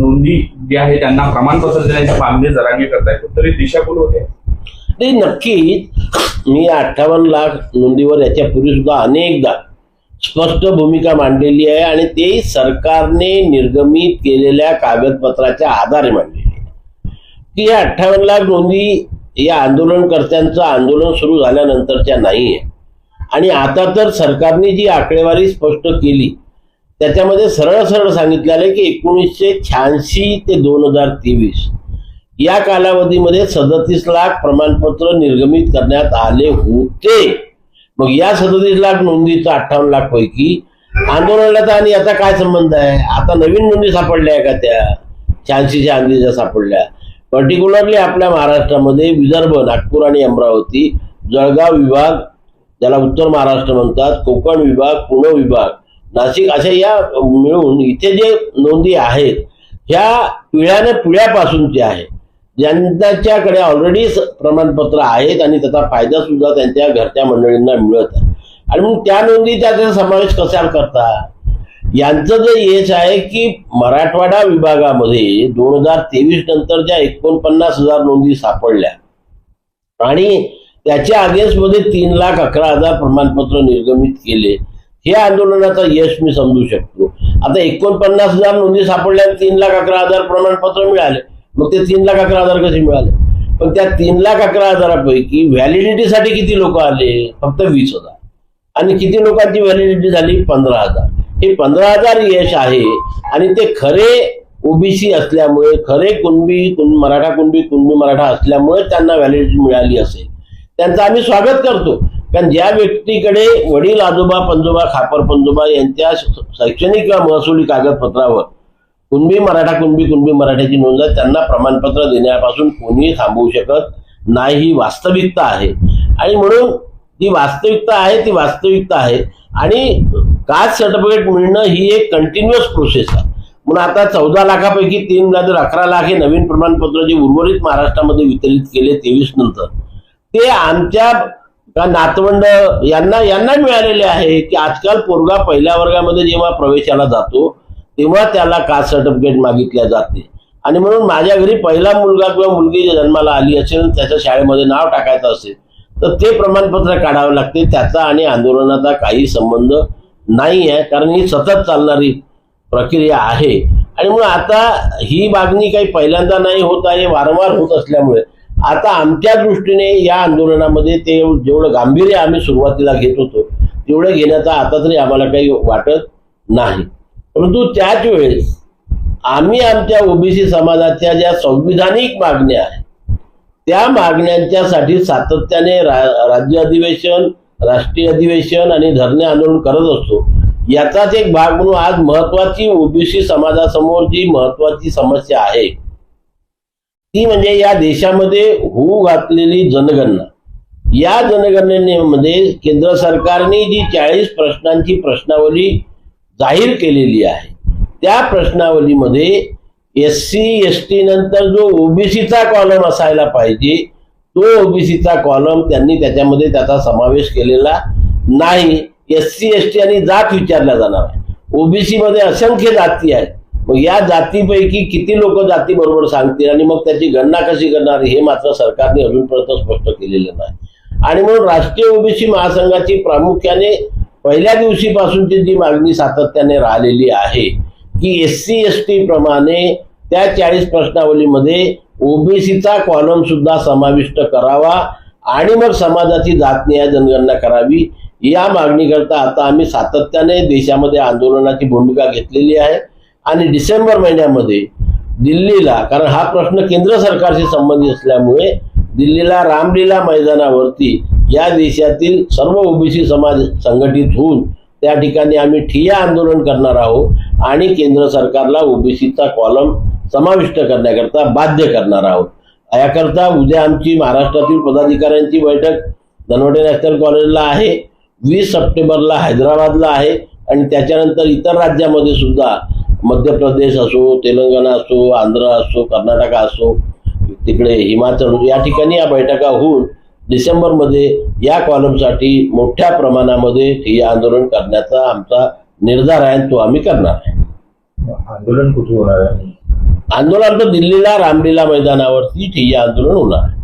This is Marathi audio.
नोंदी जी आहे त्यांना प्रमाणपत्र देण्याची मागणी जरांगे करताय, तरी दिशाभूल होते? नाही, नक्कीच मी 58 लाख नोंदीवर याच्यापूर्वी सुद्धा अनेकदा स्पष्ट भूमिका मांडलेली आहे आणि ते सरकारने निर्गमित केलेल्या कागदपत्राच्या आधारे मांडलेली आहे की या 58 लाख नोंदी या आंदोलनकर्त्यांचं आंदोलन सुरू झाल्यानंतरच्या नाही आहे. आणि आता तर सरकारने जी आकडेवारी स्पष्ट केली त्याच्यामध्ये सरळ सरळ सांगितलेलं आहे की 1986 ते 2023 या कालावधीमध्ये 37 लाख प्रमाणपत्र निर्गमित करण्यात आले होते. मग या 37 लाख नोंदीचा 58 लाख पैकी आंदोलनाचा आणि याचा काय संबंध आहे? आता नवीन नोंदी सापडल्या आहे का? त्या 86च्या आंदोलनाच्या सापडल्या. पर्टिक्युलरली आपल्या महाराष्ट्रामध्ये विदर्भ, नागपूर आणि अमरावती, जळगाव विभाग ज्याला उत्तर महाराष्ट्र म्हणतात, कोकण विभाग, पुणे विभाग, नाशिक अशा या मिळून इथे जे नोंदी आहेत ह्या पिढ्यापासूनच्या आहेत, ज्यांच्याकडे ऑलरेडी प्रमाणपत्र आहेत आणि त्याचा फायदा सुद्धा त्यांच्या घरच्या मंडळींना मिळत आहे. आणि मग त्या नोंदी त्याचा समावेश कशाला करता? यांचं जे यश आहे की मराठवाडा विभागामध्ये 2023 नंतरच्या 49,000 नोंदी सापडल्या आणि त्याच्या अगेन्स्टमध्ये 3,11,000 प्रमाणपत्र निर्गमित केले. हे आंदोलनाचं यश मी समजू शकतो. आता 49,000 नोंदी सापडल्या, 3,11,000 प्रमाणपत्र मिळाले. मग ते 3,11,000 कसे मिळाले? पण त्या 3,11,000 पैकी व्हॅलिडिटीसाठी किती लोक आले? फक्त 20,000. आणि किती लोकांची व्हॅलिडिटी झाली? 15,000. हे 15,000 यश आहे आणि ते खरे ओबीसी असल्यामुळे, खरे मराठा कुणबी मराठा असल्यामुळे त्यांना व्हॅलिडिटी मिळाली असेल. त्यांचं आम्ही स्वागत करतो. कारण ज्या व्यक्तीकडे वडील, आजोबा, पंजोबा, खापर पंजोबा यांच्या शैक्षणिक किंवा महसुली कागदपत्रावर कुणबी मराठ्याची नोंद आहे, त्यांना प्रमाणपत्र देण्यापासून कोणी थांबवू शकत नाही. ही वास्तविकता आहे आणि म्हणून ती वास्तविकता आहे आणि कास्ट सर्टिफिकेट मिळणं ही एक कंटिन्युअस प्रोसेस आहे. म्हणून आता 14 लाखापैकी 3 लाख 11 लाख हे नवीन प्रमाणपत्र जे उर्वरित महाराष्ट्रामध्ये वितरित केले 23 नंतर, ते आमच्या नातवंड यांना मिळालेले आहे की आजकाल पोरगा पहिल्या वर्गामध्ये जेव्हा प्रवेशाला जातो तेव्हा त्याला कास्ट सर्टिफिकेट मागितल्या जाते. आणि म्हणून माझ्या घरी पहिला मुलगा किंवा मुलगी जन्माला आली असेल, त्याच्या शाळेमध्ये नाव टाकायचं असेल तर ते प्रमाणपत्र काढावं लागते. त्याचा आणि आंदोलनाचा काही संबंध नाही आहे, कारण ही सतत चालणारी प्रक्रिया आहे. आणि म्हणून आता ही मागणी काही पहिल्यांदा नाही होत आहे, वारंवार होत असल्यामुळे आता आमच्या दृष्टीने या आंदोलनामध्ये ते जेवढं गांभीर्य आम्ही सुरुवातीला घेत होतो तेवढं घेण्याचा आता तरी आम्हाला काही वाटत नाही. परंतु त्याच वेळेस आम्ही आमच्या ओबीसी समाजाच्या ज्या संविधानिक मागण्या आहेत त्या मागण्यांच्यासाठी सातत्याने राज्य अधिवेशन, राष्ट्रीय अधिवेशन आणि धरणे आंदोलन करत असतो. याचाच एक भाग म्हणून आज महत्वाची ओबीसी समाजासमोर जी महत्वाची समस्या आहे ती म्हणजे या देशामध्ये होऊ घातलेली जनगणना. या जनगणनेमध्ये केंद्र सरकारने जी 40 प्रश्नांची प्रश्नावली जाहीर केलेली आहे त्या प्रश्नावलीमध्ये SC ST नंतर जो ओबीसीचा कॉलम असायला पाहिजे तो ओबीसीचा कॉलम त्यांनी त्याच्यामध्ये त्याचा समावेश केलेला नाही. SC ST आणि जात विचारल्या जाणार आहे. ओबीसी मध्ये असंख्य जाती आहेत. मग या जातीपैकी किती लोक जाती बरोबर सांगतील आणि मग त्याची गणना कशी करणार हे मात्र सरकारने अजूनपर्यंत स्पष्ट केलेलं नाही. आणि म्हणून राष्ट्रीय ओबीसी महासंघाची प्रामुख्याने पहिल्या दिवशीपासूनची जी मागणी सातत्याने राहिलेली आहे की SC ST प्रमाणे त्या 40 प्रश्नावलीमध्ये ओबीसीचा कॉलम सुद्धा समाविष्ट करावा आणि मग समाजाची जातनिहाय जनगणना करावी. या मागणीकरता आता आम्ही सातत्याने देशामध्ये आंदोलनाची भूमिका घेतलेली आहे. आणि डिसेंबर महिन्यामध्ये दिल्लीला, कारण हा प्रश्न केंद्र सरकारशी संबंधित असल्यामुळे दिल्लीला रामलीला मैदानावरती या देशातील सर्व ओबीसी समाज संघटित होऊन त्या ठिकाणी आम्ही ठिय्या आंदोलन करणार आहोत आणि केंद्र सरकारला ओबीसीचा कॉलम समाविष्ट करण्याकरता बाध्य करणार आहोत. याकरता उद्या आमची महाराष्ट्रातील पदाधिकाऱ्यांची बैठक धनवटे नॅशनल कॉलेजला आहे, 20 सप्टेंबरला हैदराबादला आहे आणि त्याच्यानंतर इतर राज्यामध्ये सुद्धा मध्य प्रदेश असो, तेलंगणा असो, आंध्र असो, कर्नाटक असो, तिकडे हिमाचल या ठिकाणी या बैठका होऊन डिसेंबरमध्ये या कॉलमसाठी मोठ्या प्रमाणामध्ये ठिय्या आंदोलन करण्याचा आमचा निर्धार आहे, तो आम्ही करणार आहे. आंदोलन कुठे होणार आहे? आंदोलन तर दिल्लीला रामलीला मैदानावरती ठिय्या आंदोलन होणार आहे.